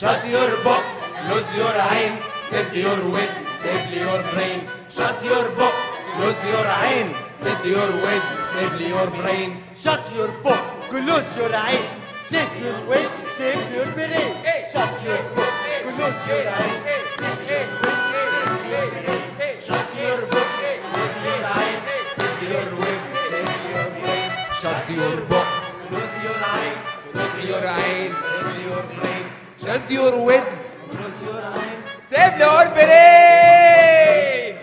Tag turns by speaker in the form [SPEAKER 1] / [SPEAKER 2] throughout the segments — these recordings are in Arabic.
[SPEAKER 1] Shut your book, close your عين, set your wit, save your brain. Shut your book, close your عين, set your wit, save your brain.
[SPEAKER 2] Shut your book, close your عين, set your wit, save your brain. Shut your book, close your عين, set your wit, save your brain.
[SPEAKER 1] Shut your book, close your عين, set your wit, save your brain.
[SPEAKER 3] Shut your book,
[SPEAKER 1] Close your عين,
[SPEAKER 3] set your عين,
[SPEAKER 1] save your brain.
[SPEAKER 3] shut your wit,
[SPEAKER 1] Close your عين.
[SPEAKER 3] save your brain.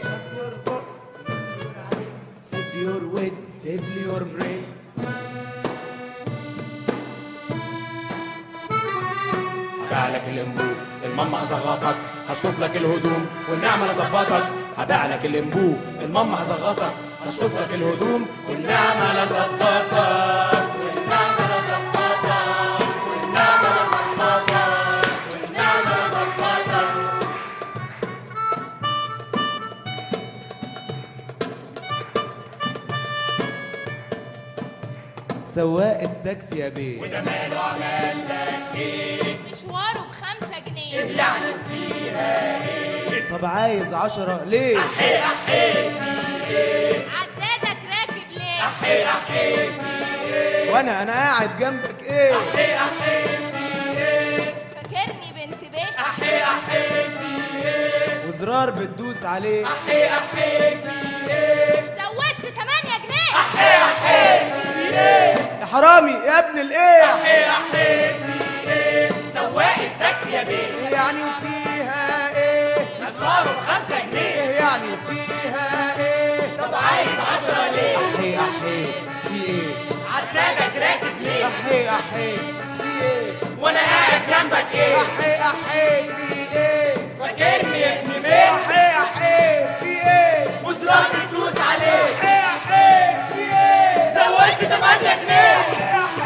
[SPEAKER 1] Save your wit, save your brain. هبيع لك الانبوب الماما هزغطك، هشوف لك الهدوم والنعمة لظبطك. هبيع لك الانبوب الماما هزغطك، هشوف لك الهدوم والنعمة لظبطك. والنعمة لظبطك، والنعمة لظبطك، والنعمة لظبطك.
[SPEAKER 2] سواق التاكسي يا بيه،
[SPEAKER 1] وده ماله عمل لك ايه؟
[SPEAKER 4] مشواره ب5 جنيه.
[SPEAKER 1] يعني فيها ايه؟
[SPEAKER 2] طب عايز 10 ليه؟
[SPEAKER 1] احي احي في ايه؟
[SPEAKER 4] عدادك راكب ليه؟
[SPEAKER 1] احي احي في ايه؟
[SPEAKER 2] وانا قاعد جنبك ايه؟
[SPEAKER 1] احي احي في ايه؟
[SPEAKER 4] فاكرني بنت بيه؟
[SPEAKER 1] احي احي في ايه؟
[SPEAKER 2] وزرار بتدوس عليه،
[SPEAKER 1] احي احي في ايه؟
[SPEAKER 4] زودت 8 جنيه.
[SPEAKER 1] احي احي في ايه؟
[SPEAKER 2] يا حرامي يا ابن الايه؟
[SPEAKER 1] احي احي في ايه؟ سواق التاكسي يا بيه،
[SPEAKER 2] ايه يعني وفيها ايه؟
[SPEAKER 1] مشواره ب5 جنيه.
[SPEAKER 2] ايه يعني وفيها ايه؟
[SPEAKER 1] طب عايز 10 ليه؟
[SPEAKER 2] احي احي في ايه؟
[SPEAKER 1] عدادك راكب ليه؟
[SPEAKER 2] احي احي في ايه؟
[SPEAKER 1] وانا قاعد جنبك ايه؟
[SPEAKER 2] احي احي في ايه؟
[SPEAKER 1] فاكرني يا ابن بيه؟
[SPEAKER 2] احي احي في ايه؟
[SPEAKER 1] وزرار بتدوس عليه.
[SPEAKER 2] احي احي في ايه؟
[SPEAKER 1] زودت 8 جنيه.
[SPEAKER 2] احي احي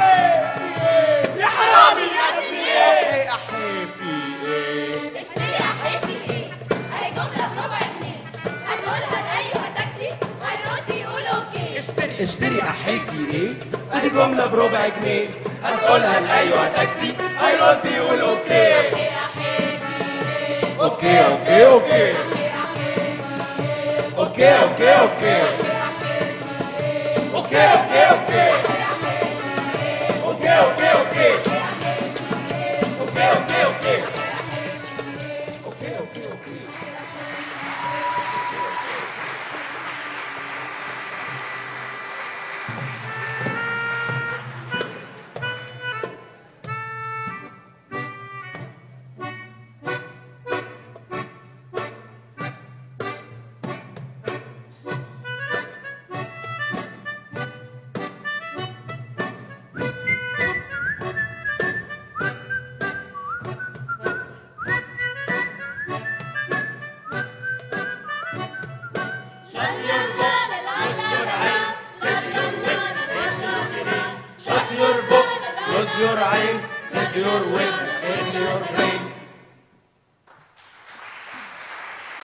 [SPEAKER 2] في ايه؟
[SPEAKER 1] يا حرامي يا ابن ايه؟
[SPEAKER 2] احي احي في ايه؟
[SPEAKER 4] اشتري احي في ايه؟ اهي جملة ب4 جنيه. هتقولها لايوه تاكسي هيرد يقول اوكي.
[SPEAKER 1] اشتري احي في ايه؟ ادي جملة ب4 جنيه، هتقولها لايوه تاكسي هيرد يقول اوكي.
[SPEAKER 4] احي احي في ايه؟
[SPEAKER 1] اوكي اوكي اوكي
[SPEAKER 4] احي احي في ايه؟
[SPEAKER 1] اوكي اوكي اوكي
[SPEAKER 4] احي احي في ايه؟
[SPEAKER 1] اوكي اوكي اوكي
[SPEAKER 4] احي احي في ايه؟
[SPEAKER 1] اوكي اوكي اوكي
[SPEAKER 4] احي احي في ايه؟
[SPEAKER 1] اوكي اوكي اوكي
[SPEAKER 4] احي احي في ايه؟
[SPEAKER 1] Shut your book, close your عين, set your wit, save your brain.